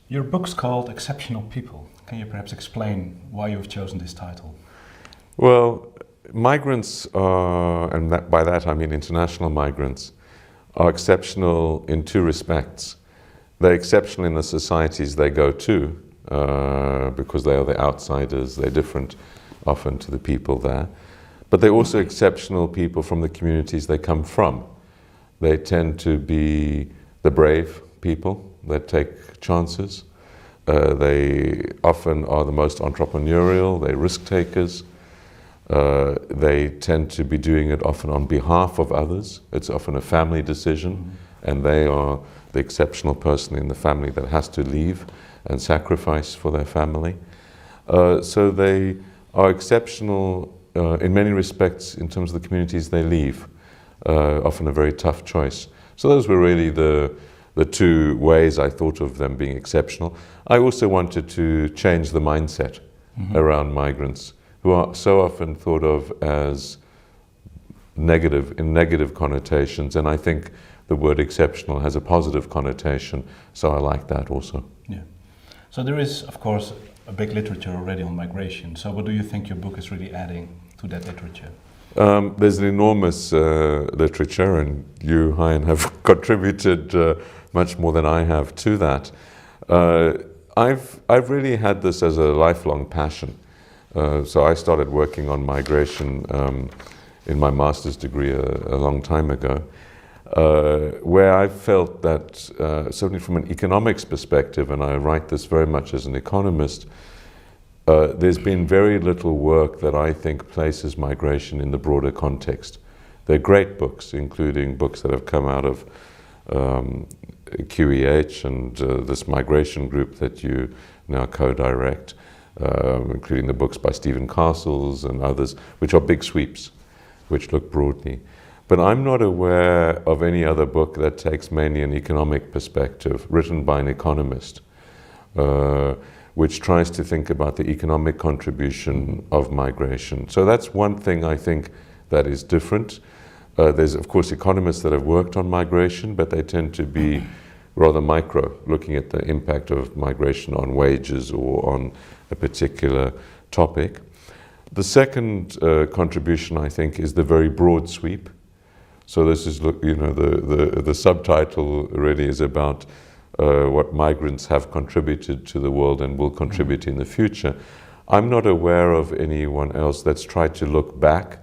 Your book's called Exceptional People. Can you perhaps explain why you've chosen this title? Well, migrants are, and by that I mean international migrants, are exceptional in two respects. They're exceptional in the societies they go to, because they are the outsiders, they're different often to the people there. But they're also exceptional people from the communities they come from. They tend to be the brave people that take chances. They often are the most entrepreneurial, they're risk takers. They tend to be doing it often on behalf of others. It's often a family decision, and they are the exceptional person in the family that has to leave and sacrifice for their family. So they are exceptional in many respects in terms of the communities they leave, often a very tough choice. So those were really the two ways I thought of them being exceptional. I also wanted to change the mindset around migrants, who are so often thought of as negative, in negative connotations, and I think the word exceptional has a positive connotation, so I like that also. Yeah. So there is, of course, a big literature already on migration. So what do you think your book is really adding to that literature? There's an enormous literature, and you, Hein, have contributed much more than I have to that. I've really had this as a lifelong passion. So I started working on migration in my master's degree a long time ago, where I felt that, certainly from an economics perspective, and I write this very much as an economist, there's been very little work that I think places migration in the broader context. They're great books, including books that have come out of QEH and this migration group that you now co-direct, including the books by Stephen Castles and others, which are big sweeps, which look broadly. But I'm not aware of any other book that takes mainly an economic perspective, written by an economist, which tries to think about the economic contribution of migration. So that's one thing I think that is different. There's, of course, economists that have worked on migration, but they tend to be rather micro, looking at the impact of migration on wages or on a particular topic. The second contribution, I think, is the very broad sweep. So this is, you know, the subtitle really is about what migrants have contributed to the world and will contribute in the future. I'm not aware of anyone else that's tried to look back,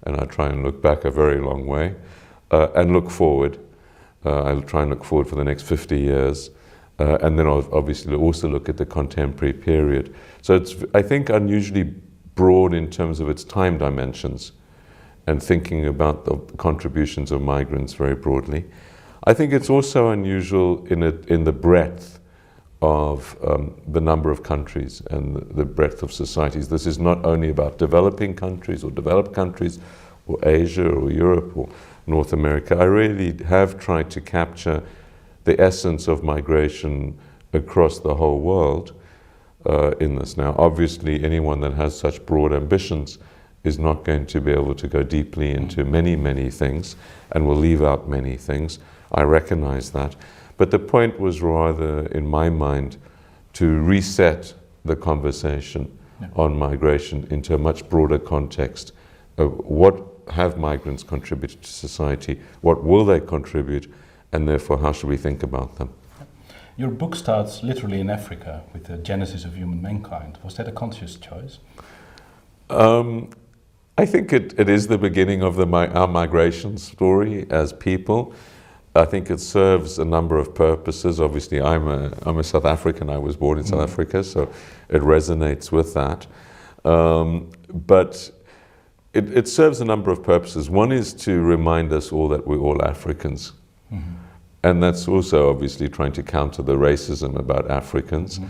and I try and look back a very long way, and look forward. I'll try and look forward for the next 50 years, and then I'll obviously also look at the contemporary period. So it's, I think, unusually broad in terms of its time dimensions, and thinking about the contributions of migrants very broadly. I think it's also unusual in the breadth of the number of countries and the breadth of societies. This is not only about developing countries or developed countries or Asia or Europe or North America. I really have tried to capture the essence of migration across the whole world in this. Now, obviously, anyone that has such broad ambitions is not going to be able to go deeply into many, many things, and will leave out many things. I recognize that. But the point was rather, in my mind, to reset the conversation on migration into a much broader context of what have migrants contributed to society, what will they contribute, and therefore how should we think about them? Your book starts literally in Africa with the genesis of human mankind. Was that a conscious choice? I think it is the beginning of our migration story as people. I think it serves a number of purposes. Obviously, I'm a South African. I was born in South Africa, so it resonates with that. But it serves a number of purposes. One is to remind us all that we're all Africans. And that's also obviously trying to counter the racism about Africans.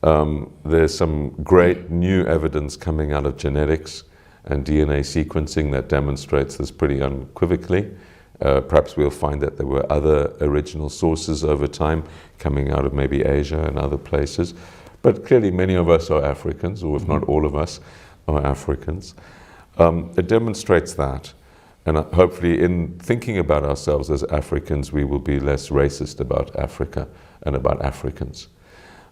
There's some great new evidence coming out of genetics and DNA sequencing that demonstrates this pretty unequivocally. Perhaps we'll find that there were other original sources over time coming out of maybe Asia and other places. But clearly many of us are Africans, or if not all of us are Africans. It demonstrates that. And hopefully in thinking about ourselves as Africans, we will be less racist about Africa and about Africans.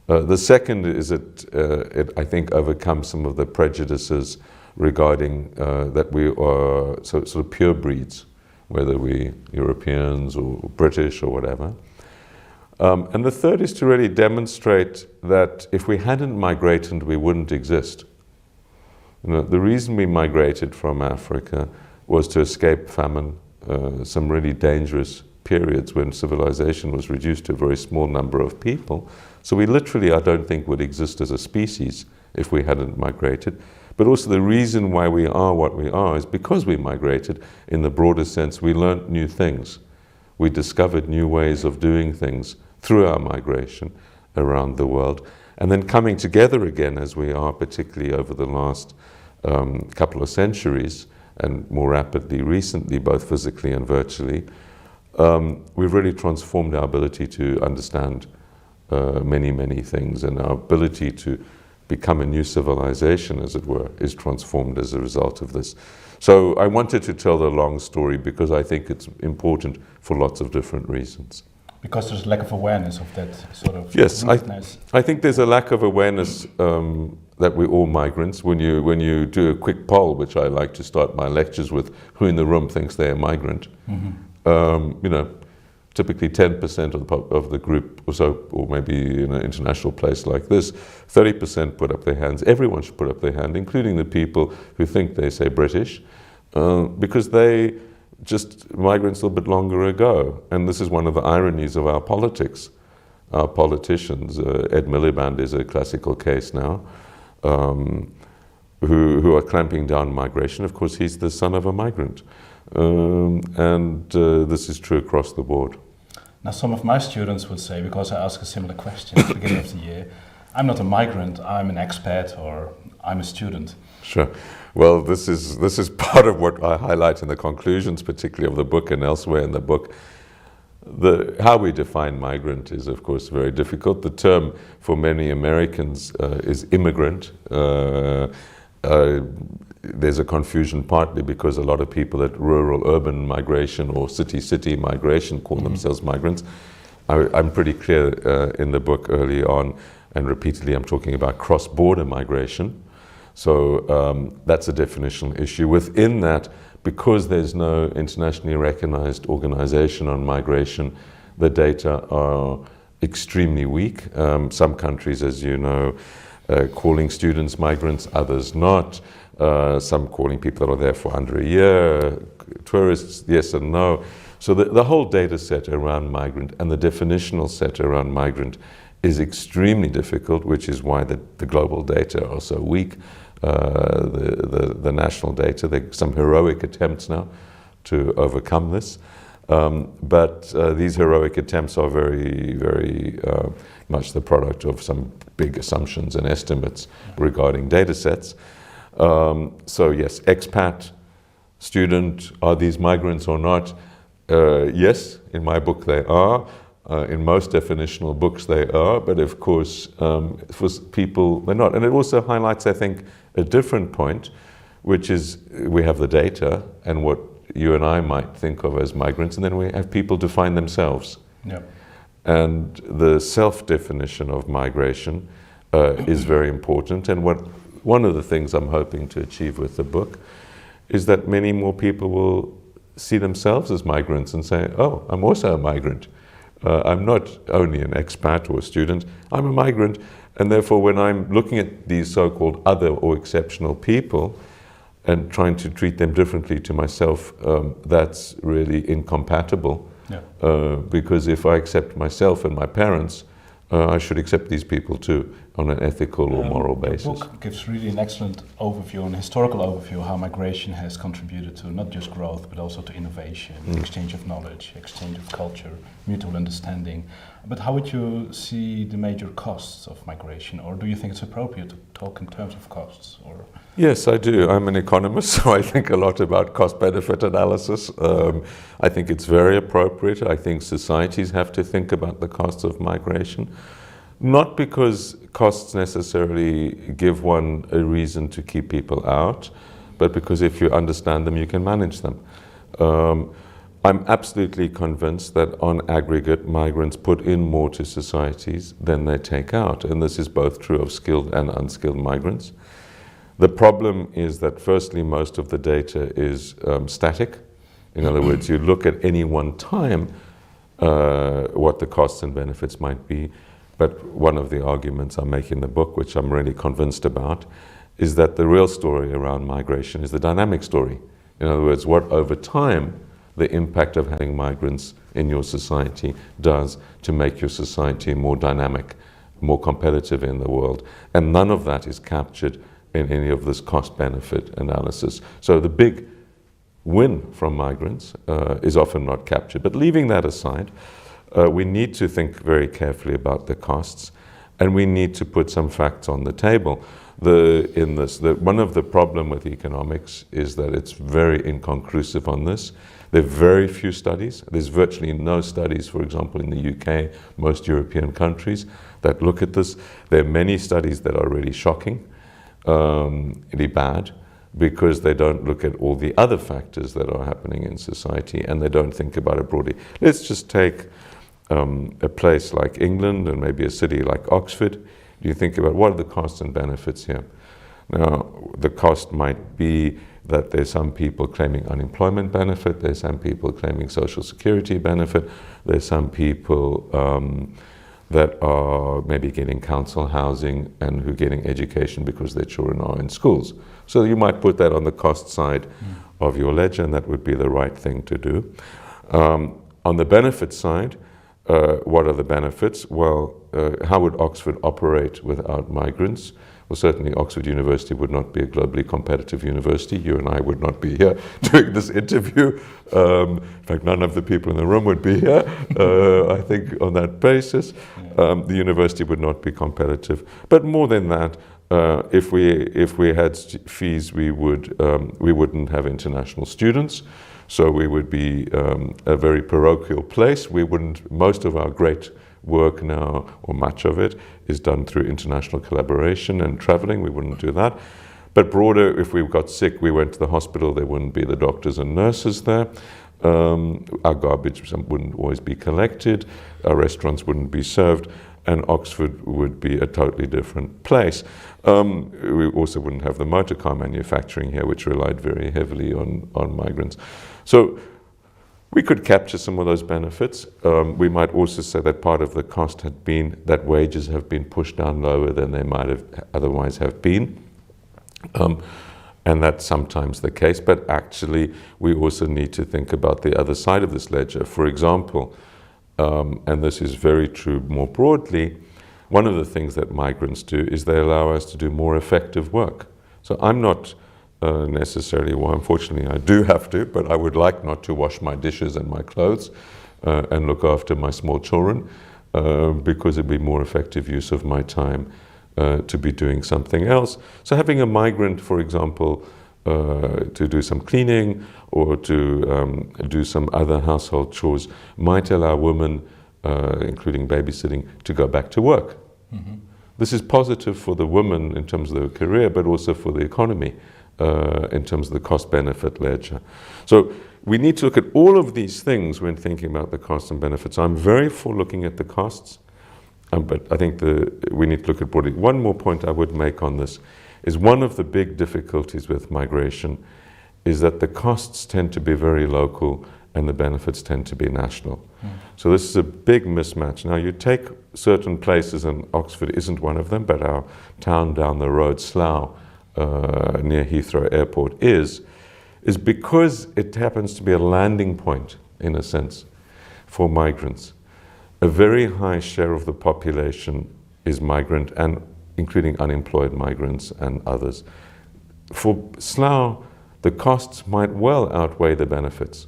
The second is that it, I think, overcomes some of the prejudices regarding that we are sort of pure breeds, whether we Europeans or British or whatever. And the third is to really demonstrate that if we hadn't migrated, we wouldn't exist. You know, the reason we migrated from Africa was to escape famine, some really dangerous periods when civilization was reduced to a very small number of people. So we literally, I don't think, would exist as a species if we hadn't migrated. But also the reason why we are what we are is because we migrated. In the broader sense, we learned new things. We discovered new ways of doing things through our migration around the world. And then coming together again as we are, particularly over the last couple of centuries, and more rapidly recently, both physically and virtually, we've really transformed our ability to understand many, many things, and our ability to become a new civilization, as it were, is transformed as a result of this. So I wanted to tell the long story because I think it's important for lots of different reasons. Because there's lack of awareness of that sort of yes, weakness. I think there's a lack of awareness that we're all migrants. When you do a quick poll, which I like to start my lectures with, who in the room thinks they're a migrant? You know, typically 10% of the group or so, or maybe in an international place like this, 30% put up their hands. Everyone should put up their hand, including the people who think they say British, because they just migrants a little bit longer ago. And this is one of the ironies of our politics. Our politicians, Ed Miliband is a classical case now, who are clamping down migration. Of course, he's the son of a migrant. This is true across the board. Now, some of my students would say, because I ask a similar question at the beginning of the year, I'm not a migrant, I'm an expat, or I'm a student. Sure. Well, this is part of what I highlight in the conclusions, particularly of the book and elsewhere in the book. How we define migrant is, of course, very difficult. The term for many Americans is immigrant. There's a confusion partly because a lot of people at rural-urban migration or city-city migration call themselves migrants. I'm pretty clear in the book early on, and repeatedly I'm talking about cross-border migration. So that's a definitional issue. Within that, because there's no internationally recognized organization on migration, the data are extremely weak. Some countries, as you know, calling students migrants, others not. Some calling people that are there for under a year, tourists, yes and no. So the whole data set around migrant and the definitional set around migrant is extremely difficult, which is why the global data are so weak. The national data, there are some heroic attempts now to overcome this. But these heroic attempts are very, very much the product of some big assumptions and estimates regarding data sets. So yes, expat, student, are these migrants or not? Yes, in my book they are. In most definitional books they are, but of course for people they're not. And it also highlights, I think, a different point, which is we have the data and what you and I might think of as migrants, and then we have people define themselves. Yep. And the self-definition of migration is very important. And one of the things I'm hoping to achieve with the book is that many more people will see themselves as migrants and say, oh, I'm also a migrant. I'm not only an expat or a student, I'm a migrant. And therefore, when I'm looking at these so-called other or exceptional people and trying to treat them differently to myself, that's really incompatible. Yeah. Because if I accept myself and my parents, I should accept these people too on an ethical or moral basis. The book gives really an excellent overview, an historical overview, how migration has contributed to not just growth, but also to innovation, exchange of knowledge, exchange of culture, mutual understanding. But how would you see the major costs of migration, or do you think it's appropriate to talk in terms of costs? Or yes, I do. I'm an economist, so I think a lot about cost-benefit analysis. I think it's very appropriate. I think societies have to think about the costs of migration. Not because costs necessarily give one a reason to keep people out, but because if you understand them, you can manage them. I'm absolutely convinced that on aggregate, migrants put in more to societies than they take out. And this is both true of skilled and unskilled migrants. The problem is that, firstly, most of the data is static. In other words, you look at any one time what the costs and benefits might be. But one of the arguments I make in the book, which I'm really convinced about, is that the real story around migration is the dynamic story. In other words, what over time the impact of having migrants in your society does to make your society more dynamic, more competitive in the world. And none of that is captured in any of this cost-benefit analysis. So the big win from migrants is often not captured. But leaving that aside, we need to think very carefully about the costs, and we need to put some facts on the table. One of the problem with economics is that it's very inconclusive on this. There are very few studies. There's virtually no studies, for example, in the UK, most European countries, that look at this. There are many studies that are really shocking, really bad, because they don't look at all the other factors that are happening in society, and they don't think about it broadly. Let's just take a place like England and maybe a city like Oxford. You think about what are the costs and benefits here. Now, the cost might be that there's some people claiming unemployment benefit, there's some people claiming social security benefit, there's some people that are maybe getting council housing and who are getting education because their children are in schools. So you might put that on the cost side of your ledger, and that would be the right thing to do. On the benefit side, what are the benefits? Well, how would Oxford operate without migrants? Well, certainly Oxford University would not be a globally competitive university. You and I would not be here doing this interview. In fact, none of the people in the room would be here, I think, on that basis. The university would not be competitive. But more than that, if we had fees, we wouldn't have international students. So we would be a very parochial place. Most of our great work now, or much of it, is done through international collaboration and traveling. We wouldn't do that. But broader, if we got sick, we went to the hospital, there wouldn't be the doctors and nurses there. Our garbage wouldn't always be collected. Our restaurants wouldn't be served. And Oxford would be a totally different place. We also wouldn't have the motor car manufacturing here, which relied very heavily on migrants. So we could capture some of those benefits. We might also say that part of the cost had been that wages have been pushed down lower than they might have otherwise have been. And that's sometimes the case, but actually we also need to think about the other side of this ledger. For example, and this is very true more broadly, one of the things that migrants do is they allow us to do more effective work. So I'm not necessarily, well, unfortunately I do have to, but I would like not to wash my dishes and my clothes and look after my small children because it'd be more effective use of my time to be doing something else. So having a migrant, for example, to do some cleaning or to do some other household chores might allow women, including babysitting, to go back to work. Mm-hmm. This is positive for the woman in terms of their career, but also for the economy in terms of the cost-benefit ledger. So we need to look at all of these things when thinking about the costs and benefits. I'm very for looking at the costs, but I think we need to look at broadly. One more point I would make on this is one of the big difficulties with migration is that the costs tend to be very local and the benefits tend to be national. Mm. So this is a big mismatch. Now you take certain places, and Oxford isn't one of them, but our town down the road, Slough, near Heathrow Airport, is because it happens to be a landing point, in a sense, for migrants. A very high share of the population is migrant, and including unemployed migrants and others. For Slough, the costs might well outweigh the benefits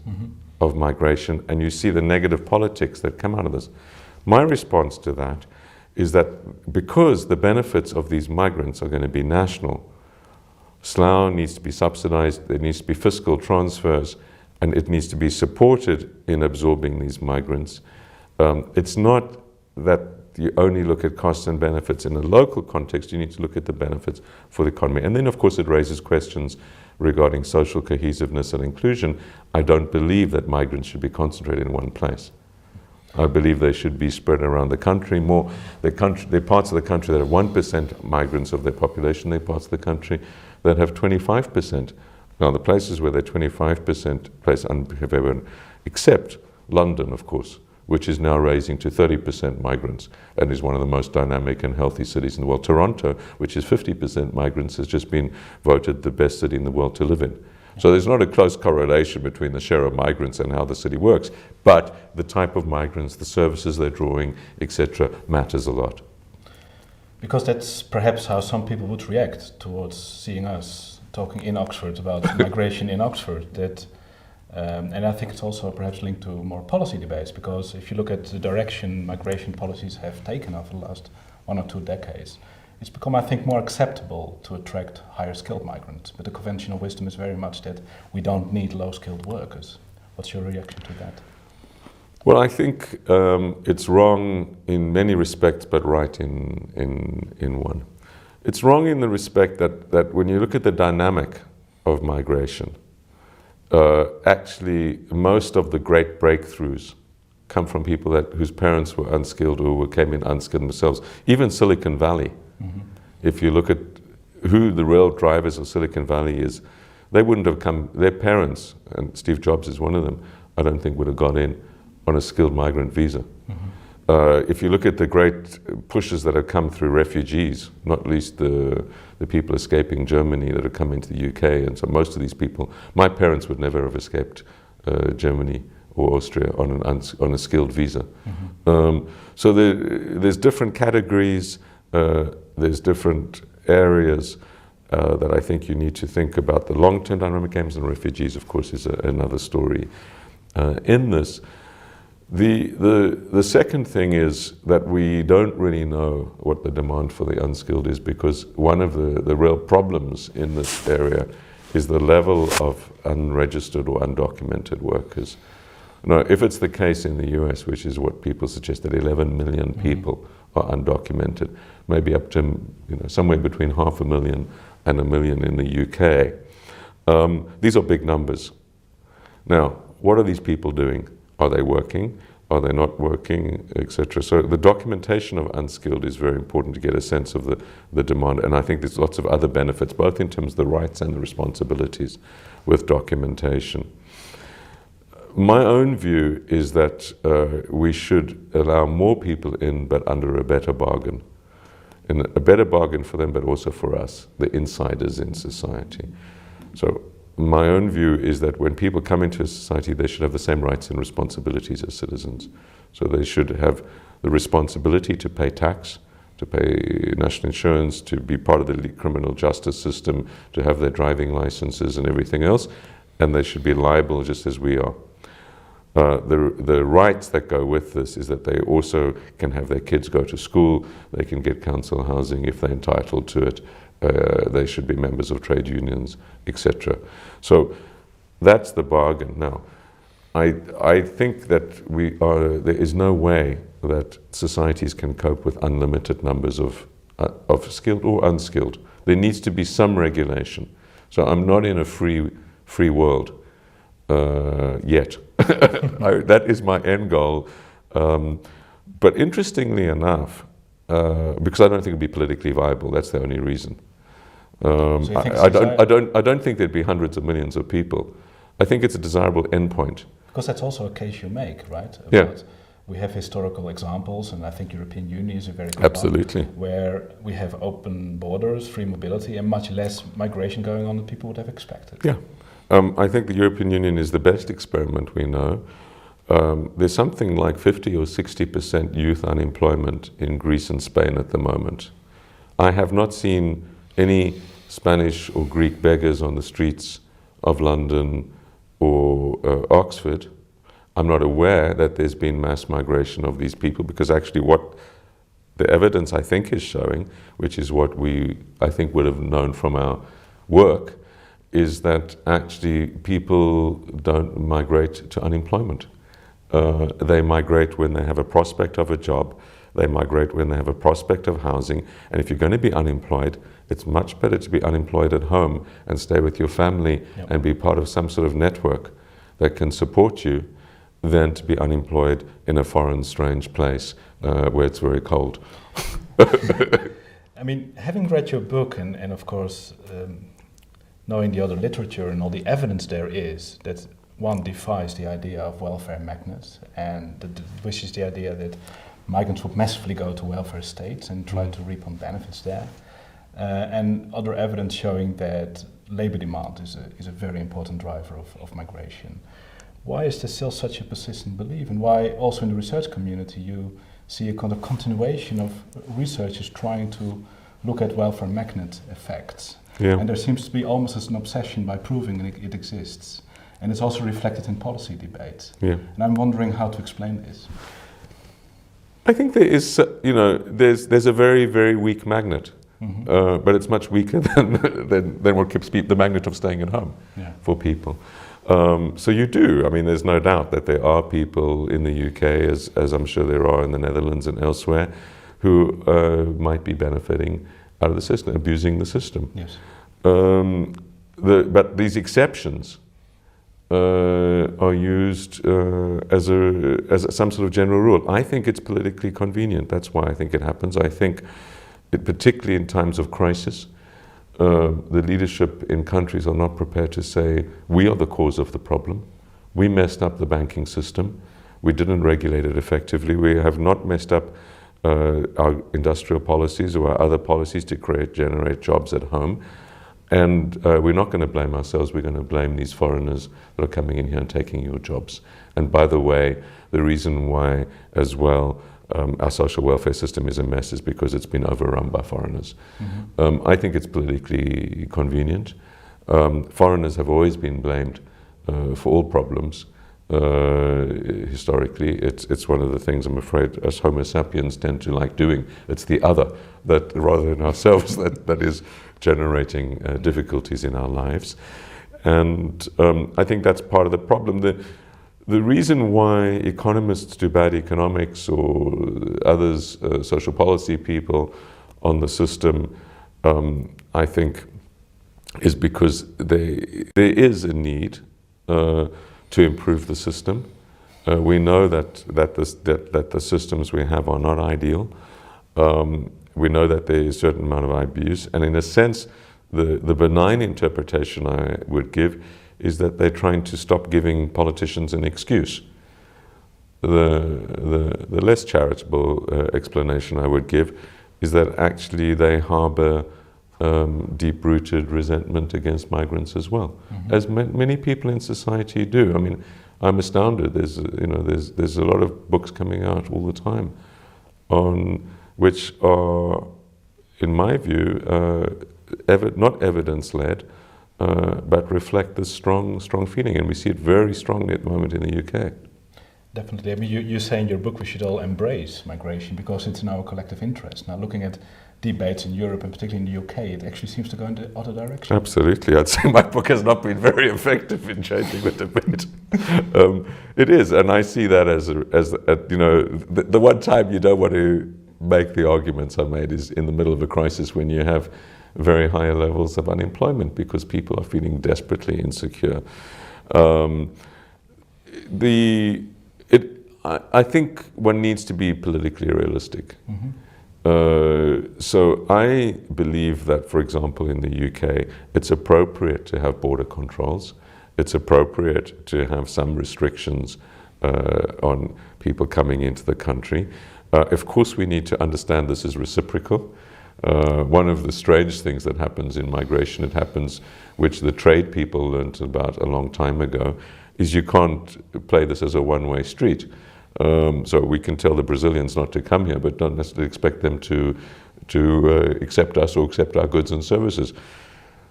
of migration, and you see the negative politics that come out of this. My response to that is that because the benefits of these migrants are going to be national, Slough needs to be subsidized, there needs to be fiscal transfers, and it needs to be supported in absorbing these migrants. It's not that you only look at costs and benefits in a local context, you need to look at the benefits for the economy. And then, of course, it raises questions regarding social cohesiveness and inclusion, I don't believe that migrants should be concentrated in one place. I believe they should be spread around the country more. There are parts of the country that have 1% migrants of their population. There are parts of the country that have 25%. Now, the places where they're 25% place unbehaviour, except London, of course, which is now raising to 30% migrants and is one of the most dynamic and healthy cities in the world. Toronto, which is 50% migrants, has just been voted the best city in the world to live in. So there's not a close correlation between the share of migrants and how the city works, but the type of migrants, the services they're drawing, etc., matters a lot. Because that's perhaps how some people would react towards seeing us talking in Oxford about migration in Oxford. And I think it's also perhaps linked to more policy debates, because if you look at the direction migration policies have taken over the last 1 or 2 decades, it's become, I think, more acceptable to attract higher skilled migrants. But the conventional wisdom is very much that we don't need low skilled workers. What's your reaction to that? Well, I think it's wrong in many respects, but right in one. It's wrong in the respect that when you look at the dynamic of migration, actually most of the great breakthroughs come from people whose parents were unskilled or came in unskilled themselves. Even Silicon Valley, if you look at who the real drivers of Silicon Valley is, they wouldn't have come, their parents, and Steve Jobs is one of them, I don't think would have gone in on a skilled migrant visa. If you look at the great pushes that have come through refugees, not least the people escaping Germany that have come into the UK, and so most of these people, my parents would never have escaped Germany or Austria on a skilled visa. So there's different categories, there's different areas that I think you need to think about. The long-term dynamic games and refugees, of course, is another story in this. The second thing is that we don't really know what the demand for the unskilled is, because one of the real problems in this area is the level of unregistered or undocumented workers. Now, if it's the case in the US, which is what people suggest, that 11 million people are undocumented, maybe up to somewhere between 500,000 and 1 million in the UK, these are big numbers. Now, what are these people doing? Are they working? Are they not working, etc.? So the documentation of unskilled is very important to get a sense of the demand. And I think there's lots of other benefits, both in terms of the rights and the responsibilities with documentation. My own view is that we should allow more people in, but under a better bargain. And a better bargain for them, but also for us, the insiders in society. So my own view is that when people come into a society, they should have the same rights and responsibilities as citizens. So they should have the responsibility to pay tax, to pay national insurance, to be part of the criminal justice system, to have their driving licenses and everything else, and they should be liable just as we are. The rights that go with this is that they also can have their kids go to school, they can get council housing if they're entitled to it, they should be members of trade unions, etc. So that's the bargain. Now, I think that there is no way that societies can cope with unlimited numbers of skilled or unskilled. There needs to be some regulation. So I'm not in a free world yet. That is my end goal. But interestingly enough, because I don't think it would be politically viable, that's the only reason. I don't think there'd be hundreds of millions of people. I think it's a desirable endpoint. Because that's also a case you make, right? We have historical examples, and I think European Union is a very good Absolutely. one, where we have open borders, free mobility, and much less migration going on than people would have expected. Yeah. I think the European Union is the best experiment we know. There's something like 50 or 60% youth unemployment in Greece and Spain at the moment. I have not seen any Spanish or Greek beggars on the streets of London or Oxford. I'm not aware that there's been mass migration of these people, because actually what the evidence I think is showing, which is what I think would have known from our work, is that actually people don't migrate to unemployment. They migrate when they have a prospect of a job, They migrate when they have a prospect of housing. And if you're going to be unemployed, it's much better to be unemployed at home and stay with your family and be part of some sort of network that can support you than to be unemployed in a foreign, strange place where it's very cold. I mean, having read your book and of course knowing the other literature and all the evidence there is, that one defies the idea of welfare magnets, and which is the idea that migrants would massively go to welfare states and try to reap on benefits there. And other evidence showing that labor demand is a very important driver of migration. Why is there still such a persistent belief, and why also in the research community you see a kind of continuation of researchers trying to look at welfare magnet effects? And there seems to be almost as an obsession by proving it exists. And it's also reflected in policy debates. And I'm wondering how to explain this. I think there is, there's a very, very weak magnet. But it's much weaker than what keeps the magnet of staying at home for people. So you do. I mean, there's no doubt that there are people in the UK, as I'm sure there are in the Netherlands and elsewhere, who might be benefiting out of the system, abusing the system. But these exceptions are used as some sort of general rule. I think it's politically convenient. That's why I think it happens. I think particularly in times of crisis, the leadership in countries are not prepared to say, we are the cause of the problem. We messed up the banking system. We didn't regulate it effectively. We have not messed up our industrial policies or our other policies to generate jobs at home. And we're not going to blame ourselves. We're going to blame these foreigners that are coming in here and taking your jobs. And by the way, the reason why as well our social welfare system is a mess is because it's been overrun by foreigners. I think it's politically convenient. Foreigners have always been blamed for all problems. Historically, it's one of the things I'm afraid us Homo sapiens tend to like doing. It's the other, that rather than ourselves, that is generating difficulties in our lives. And I think that's part of the problem. The reason why economists do bad economics or others, social policy people on the system, I think, is because there is a need to improve the system. We know that the systems we have are not ideal. We know that there is a certain amount of abuse, and in a sense, the benign interpretation I would give is that they're trying to stop giving politicians an excuse. The less charitable explanation I would give is that actually they harbor deep-rooted resentment against migrants as well, as many people in society do. I mean, I'm astounded. There's a lot of books coming out all the time on which are, in my view, not evidence-led, but reflect this strong feeling, and we see it very strongly at the moment in the UK. Definitely. I mean, you say in your book we should all embrace migration because it's in our collective interest. Now, looking at debates in Europe and particularly in the UK, it actually seems to go in the other direction. Absolutely. I'd say my book has not been very effective in changing the debate. It is, and I see that as the one time you don't want to make the arguments I made is in the middle of a crisis when you have very high levels of unemployment because people are feeling desperately insecure. I think one needs to be politically realistic. So I believe that, for example, in the UK, it's appropriate to have border controls. It's appropriate to have some restrictions on people coming into the country. Of course, we need to understand this is reciprocal. One of the strange things that happens in migration, it happens, which the trade people learned about a long time ago, is you can't play this as a one-way street. So we can tell the Brazilians not to come here, but don't necessarily expect them to accept us or accept our goods and services.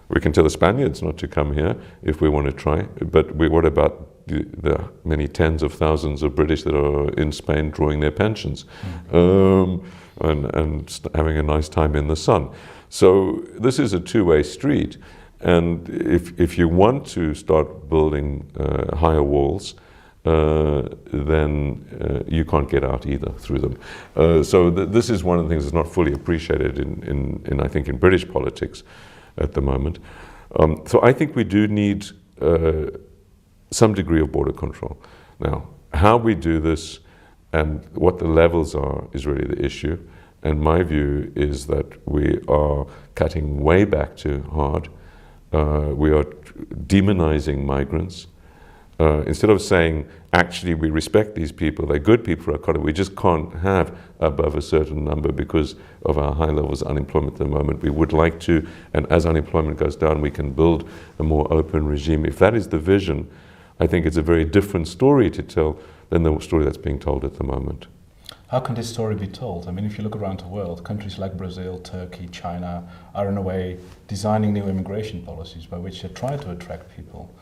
We can tell the Spaniards not to come here if we want to try, but what about the many tens of thousands of British that are in Spain drawing their pensions and having a nice time in the sun? So this is a two-way street, and if you want to start building higher walls then you can't get out either through them. So this is one of the things that's not fully appreciated in I think, in British politics at the moment. So I think we do need some degree of border control. Now, how we do this and what the levels are is really the issue. And my view is that we are cutting way back too hard. We are demonizing migrants. Instead of saying, actually, we respect these people, they're good people for our economy, we just can't have above a certain number because of our high levels of unemployment at the moment. We would like to, and as unemployment goes down, we can build a more open regime. If that is the vision, I think it's a very different story to tell than the story that's being told at the moment. How can this story be told? I mean, if you look around the world, countries like Brazil, Turkey, China are in a way designing new immigration policies by which they try to attract people.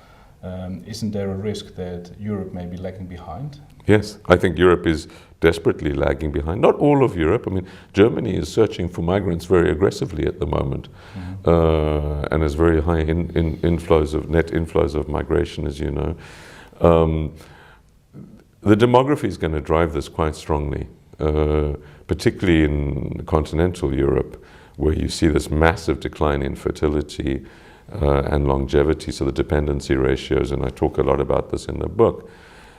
Isn't there a risk that Europe may be lagging behind? Yes, I think Europe is desperately lagging behind. Not all of Europe. I mean, Germany is searching for migrants very aggressively at the moment, and has very high net inflows of migration, as you know. The demography is going to drive this quite strongly, particularly in continental Europe, where you see this massive decline in fertility and longevity, so the dependency ratios, and I talk a lot about this in the book,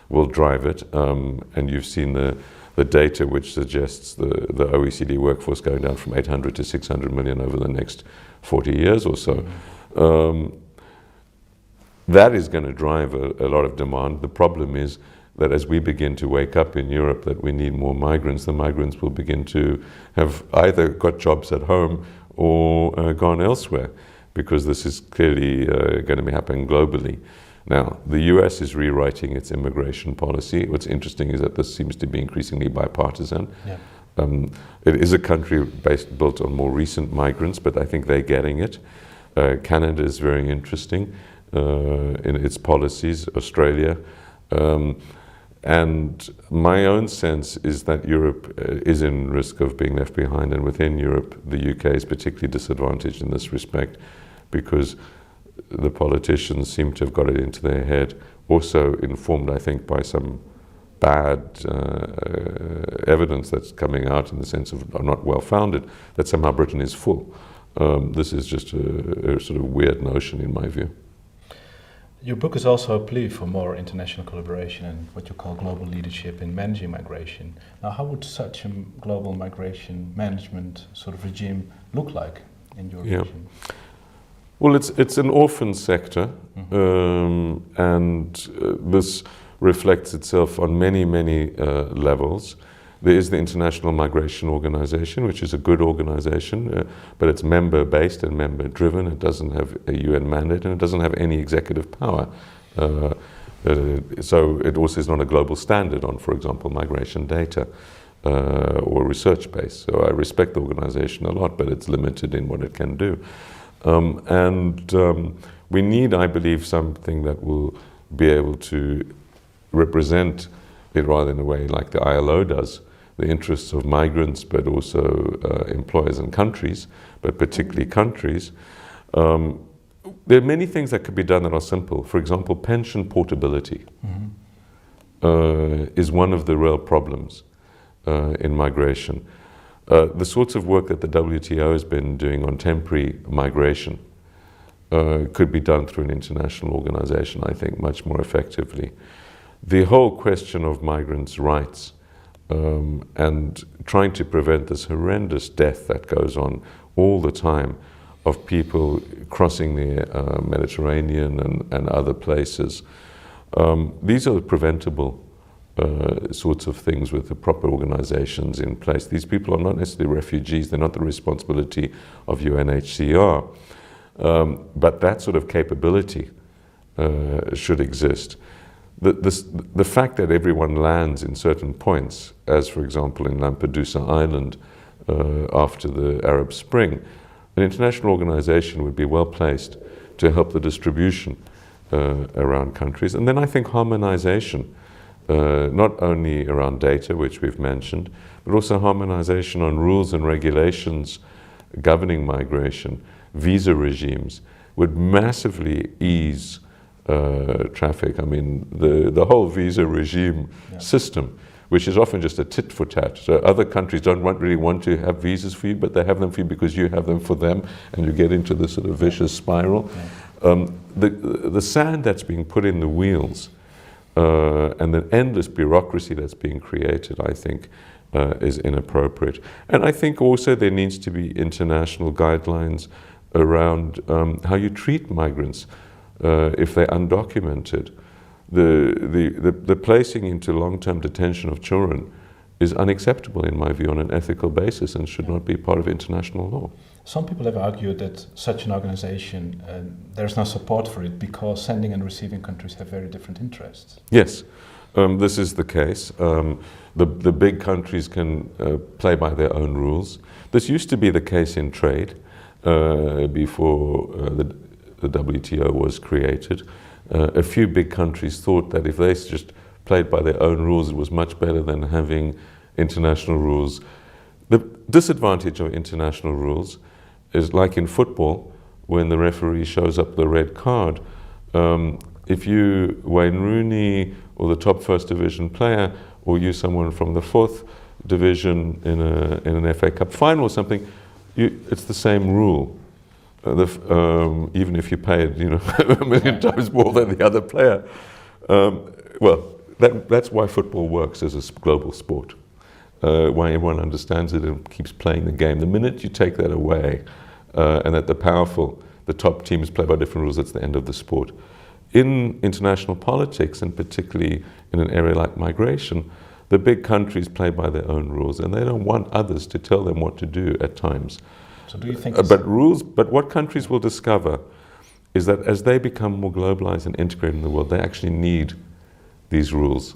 will drive it. And you've seen the data which suggests the OECD workforce going down from 800 to 600 million over the next 40 years or so. That is going to drive a lot of demand. The problem is that as we begin to wake up in Europe that we need more migrants, the migrants will begin to have either got jobs at home or gone elsewhere, because this is clearly going to be happening globally. Now, the US is rewriting its immigration policy. What's interesting is that this seems to be increasingly bipartisan. Yeah. It is a country built on more recent migrants, but I think they're getting it. Canada is very interesting in its policies, Australia. And my own sense is that Europe is in risk of being left behind, and within Europe, the UK is particularly disadvantaged in this respect, because the politicians seem to have got it into their head, also informed, I think, by some bad evidence that's coming out in the sense of not well-founded, that somehow Britain is full. This is just a sort of weird notion in my view. Your book is also a plea for more international collaboration and what you call global leadership in managing migration. Now, how would such a global migration management sort of regime look like in your vision? Well, it's an orphan sector, and this reflects itself on many levels. There is the International Migration Organization, which is a good organization, but it's member-based and member-driven. It doesn't have a UN mandate, and it doesn't have any executive power. So it also is not a global standard on, for example, migration data or research base. So I respect the organization a lot, but it's limited in what it can do. We need, I believe, something that will be able to represent it rather in a way like the ILO does, the interests of migrants, but also employers and countries, but particularly countries. There are many things that could be done that are simple. For example, pension portability is one of the real problems in migration. The sorts of work that the WTO has been doing on temporary migration could be done through an international organization, I think, much more effectively. The whole question of migrants' rights and trying to prevent this horrendous death that goes on all the time of people crossing the Mediterranean and other places. These are preventable sorts of things with the proper organizations in place. These people are not necessarily refugees, they're not the responsibility of UNHCR, but that sort of capability should exist. The fact that everyone lands in certain points, as for example in Lampedusa Island after the Arab Spring, an international organization would be well placed to help the distribution around countries. And then I think harmonization, not only around data, which we've mentioned, but also harmonization on rules and regulations governing migration, visa regimes, would massively ease traffic. I mean, the whole visa regime system, which is often just a tit for tat. So other countries don't really want to have visas for you, but they have them for you because you have them for them, and you get into this sort of vicious spiral. The sand that's being put in the wheels and the endless bureaucracy that's being created, I think, is inappropriate. And I think also there needs to be international guidelines around how you treat migrants if they're undocumented. The placing into long-term detention of children is unacceptable in my view on an ethical basis and should not be part of international law. Some people have argued that such an organization, there's no support for it because sending and receiving countries have very different interests. Yes, this is the case. The big countries can play by their own rules. This used to be the case in trade before the WTO was created. A few big countries thought that if they just played by their own rules, it was much better than having international rules. The disadvantage of international rules is like in football, when the referee shows up the red card. If you, Wayne Rooney, or the top first division player, or you someone from the fourth division in an FA Cup final or something, it's the same rule. Even if you paid, a million times more than the other player. Well, that's why football works as a global sport. Why everyone understands it and keeps playing the game. The minute you take that away, and that the top teams play by different rules, that's the end of the sport. In international politics, and particularly in an area like migration, the big countries play by their own rules, and they don't want others to tell them what to do at times. So do you think but what countries will discover is that as they become more globalized and integrated in the world, they actually need these rules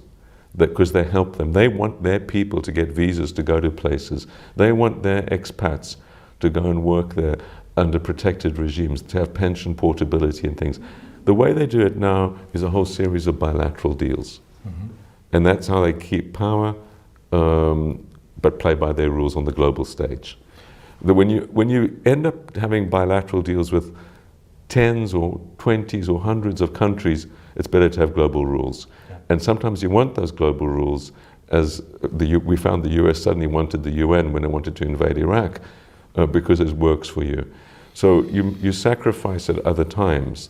because they help them. They want their people to get visas to go to places. They want their expats to go and work there under protected regimes, to have pension portability and things. The way they do it now is a whole series of bilateral deals. Mm-hmm. And that's how they keep power, but play by their rules on the global stage. When you end up having bilateral deals with tens or 20s or hundreds of countries, it's better to have global rules. Yeah. And sometimes you want those global rules, as we found the US suddenly wanted the UN when it wanted to invade Iraq, because it works for you. So you sacrifice at other times.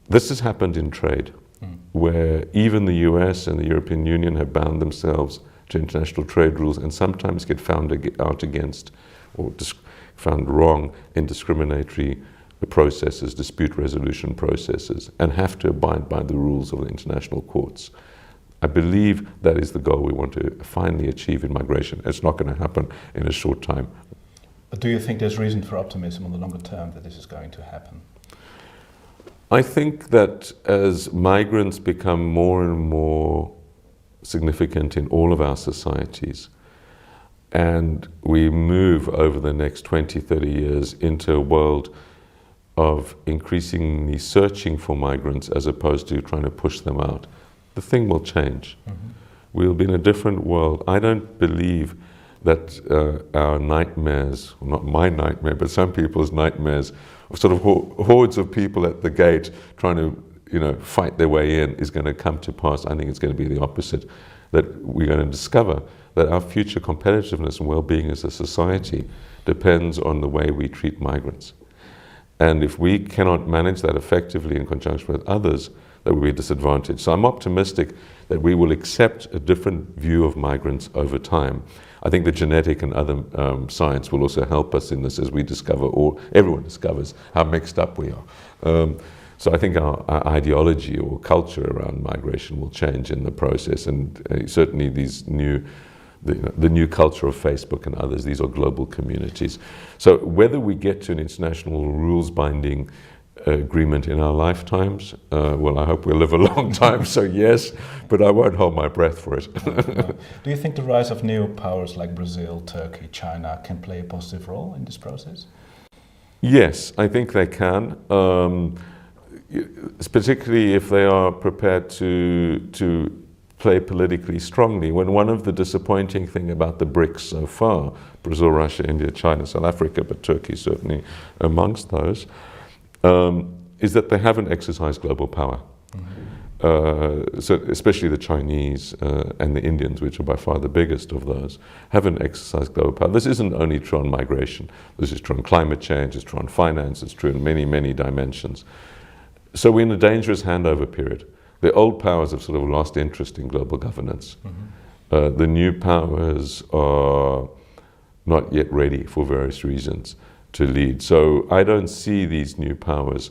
This has happened in trade, where even the US and the European Union have bound themselves to international trade rules and sometimes get found out against or found wrong in discriminatory processes, dispute resolution processes, and have to abide by the rules of the international courts. I believe that is the goal we want to finally achieve in migration. It's not going to happen in a short time. But do you think there's reason for optimism on the longer term that this is going to happen? I think that as migrants become more and more significant in all of our societies, and we move over the next 20, 30 years into a world of increasingly searching for migrants as opposed to trying to push them out, the thing will change. Mm-hmm. We'll be in a different world. I don't believe that our nightmares, well, not my nightmare, but some people's nightmares, of sort of hordes of people at the gate trying to, fight their way in, is going to come to pass. I think it's going to be the opposite. That we're going to discover that our future competitiveness and well-being as a society depends on the way we treat migrants. And if we cannot manage that effectively in conjunction with others, that will be a disadvantage. So I'm optimistic that we will accept a different view of migrants over time. I think the genetic and other science will also help us in this as we discover, or everyone discovers, how mixed up we are. So I think our ideology or culture around migration will change in the process, and certainly these the new culture of Facebook and others, these are global communities. So whether we get to an international rules-binding agreement in our lifetimes, well, I hope we'll live a long time, so yes, but I won't hold my breath for it. Do you think the rise of new powers like Brazil, Turkey, China can play a positive role in this process? Yes, I think they can. Particularly if they are prepared to play politically strongly. When one of the disappointing thing about the BRICS so far, Brazil, Russia, India, China, South Africa, but Turkey certainly amongst those, is that they haven't exercised global power. So especially the Chinese and the Indians, which are by far the biggest of those, haven't exercised global power. This isn't only true on migration. This is true on climate change, it's true on finance, it's true in many, many dimensions. So we're in a dangerous handover period. The old powers have sort of lost interest in global governance. The new powers are not yet ready for various reasons to lead. So I don't see these new powers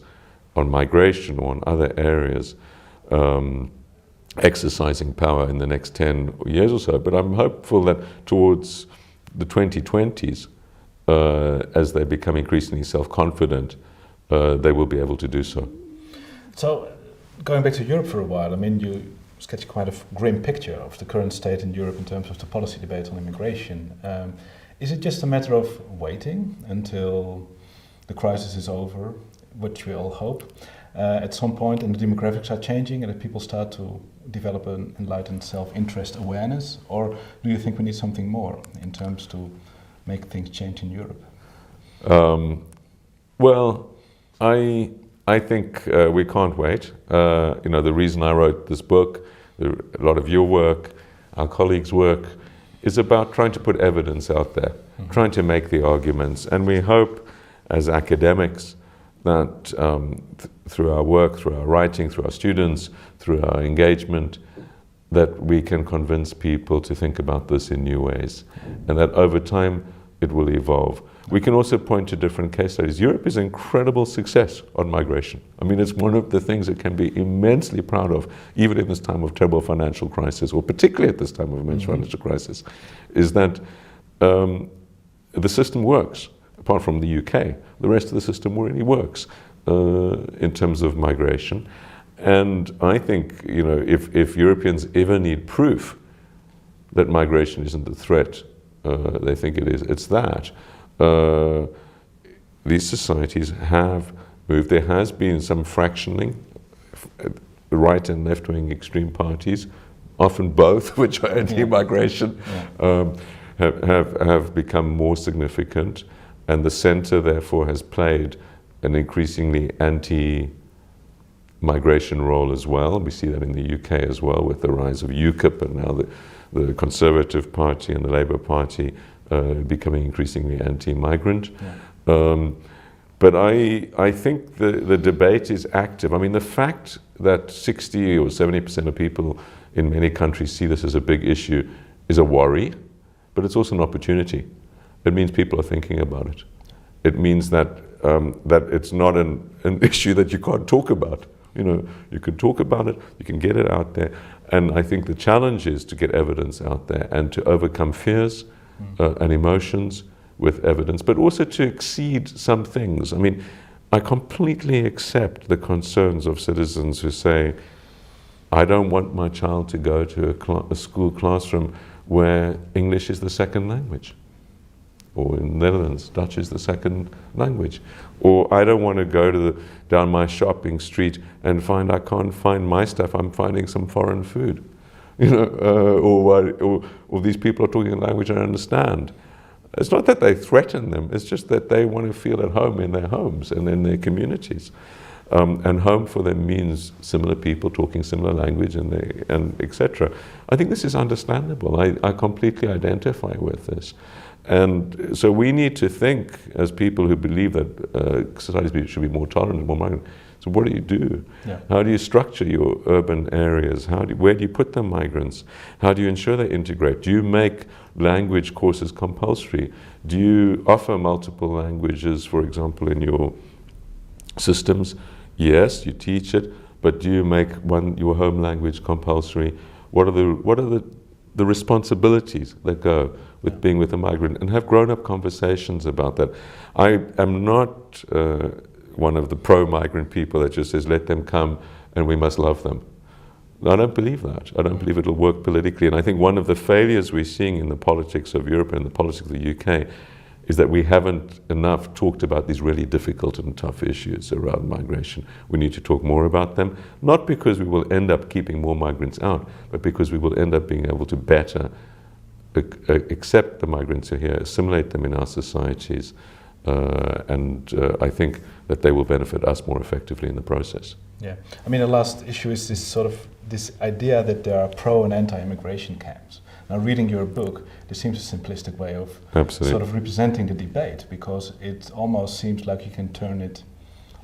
on migration or on other areas exercising power in the next 10 years or so. But I'm hopeful that towards the 2020s, as they become increasingly self-confident, they will be able to do so. So, going back to Europe for a while, I mean, you sketch quite a grim picture of the current state in Europe in terms of the policy debate on immigration. Is it just a matter of waiting until the crisis is over, which we all hope, at some point, and the demographics are changing and that people start to develop an enlightened self-interest awareness? Or do you think we need something more in terms to make things change in Europe? Well, I think we can't wait. You know, the reason I wrote this book, a lot of your work, our colleagues' work, is about trying to put evidence out there, trying to make the arguments. And we hope, as academics, that through our work, through our writing, through our students, through our engagement, that we can convince people to think about this in new ways, and that over time it will evolve. We can also point to different case studies. Europe is an incredible success on migration. I mean, it's one of the things it can be immensely proud of, even in this time of terrible financial crisis, or particularly at this time of immense financial crisis, is that the system works. Apart from the UK, the rest of the system really works in terms of migration. And I think, you know, if Europeans ever need proof that migration isn't a threat, they think it is, it's that. These societies have moved. There has been some fractioning, right and left-wing extreme parties, often both, which are anti-migration, have become more significant, and the center therefore has played an increasingly anti-migration role as well. We see that in the UK as well, with the rise of UKIP and now the Conservative Party and the Labour Party becoming increasingly anti-migrant. But I think the debate is active. I mean, the fact that 60 or 70% of people in many countries see this as a big issue is a worry, but it's also an opportunity. It means people are thinking about it. It means that that it's not an issue that you can't talk about. You know, you can talk about it, you can get it out there, and I think the challenge is to get evidence out there and to overcome fears and emotions with evidence, but also to exceed some things. I mean, I completely accept the concerns of citizens who say, I don't want my child to go to a school classroom where English is the second language, or in the Netherlands, Dutch is the second language. Or I don't want to go to down my shopping street and find I can't find my stuff, I'm finding some foreign food. You know, or these people are talking a language I don't understand. It's not that they threaten them, it's just that they want to feel at home in their homes and in their communities. And home for them means similar people talking similar language and etc. I think this is understandable. I completely identify with this. And so we need to think, as people who believe that societies should be more tolerant and more migrant, so what do you do? How do you structure your urban areas? Where do you put the migrants? How do you ensure they integrate? Do you make language courses compulsory? Do you offer multiple languages, for example, in your systems? Yes, you teach it, but do you make your home language compulsory? What are the responsibilities that go with being with a migrant, and have grown-up conversations about that? I am not one of the pro-migrant people that just says, let them come and we must love them. I don't believe that. I don't believe it'll work politically. And I think one of the failures we're seeing in the politics of Europe and the politics of the UK is that we haven't enough talked about these really difficult and tough issues around migration. We need to talk more about them, not because we will end up keeping more migrants out, but because we will end up being able to better accept the migrants who are here, assimilate them in our societies, I think that they will benefit us more effectively in the process. Yeah, I mean the last issue is this idea that there are pro and anti-immigration camps. Now, reading your book, this seems a simplistic way of sort of representing the debate, because it almost seems like you can turn it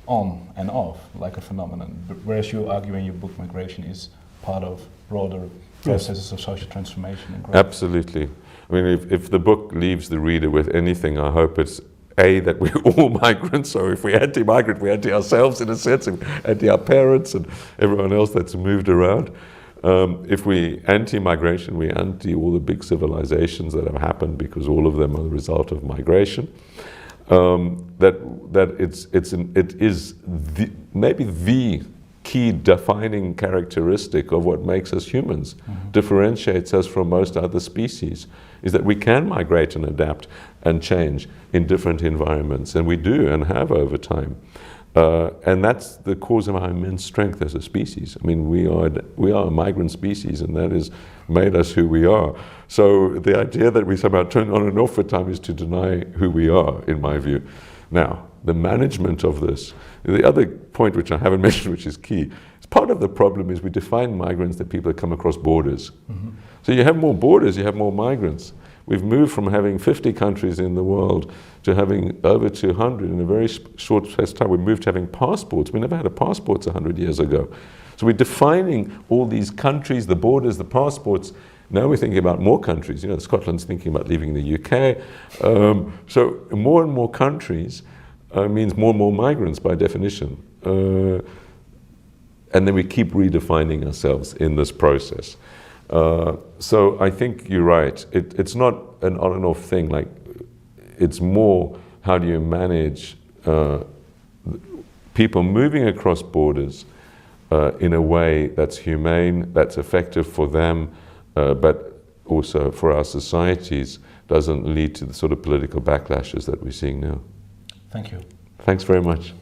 on and off like a phenomenon. But whereas you argue in your book, migration is part of broader processes of social transformation and growth. Absolutely. I mean, if the book leaves the reader with anything, I hope it's A, that we're all migrants, so if we're anti-migrant, we're anti-ourselves in a sense, and anti our parents and everyone else that's moved around. If we anti-migration, we anti all the big civilizations that have happened, because all of them are the result of migration. It is maybe the key defining characteristic of what makes us humans, differentiates us from most other species, is that we can migrate and adapt and change in different environments, and we do and have over time. And that's the cause of our immense strength as a species. I mean, we are a migrant species, and that has made us who we are. So the idea that we somehow turn on and off for time is to deny who we are, in my view. Now, the management of this, the other point which I haven't mentioned, which is key, is part of the problem is we define migrants that people that come across borders. So you have more borders, you have more migrants. We've moved from having 50 countries in the world to having over 200 in a very short space of time. We moved to having passports. We never had a passport 100 years ago. So we're defining all these countries, the borders, the passports. Now we're thinking about more countries. You know, Scotland's thinking about leaving the UK. So more and more countries means more and more migrants by definition. And then we keep redefining ourselves in this process. So I think you're right. It's not an on and off thing. Like, it's more how do you manage people moving across borders in a way that's humane, that's effective for them, but also for our societies, doesn't lead to the sort of political backlashes that we're seeing now. Thank you. Thanks very much.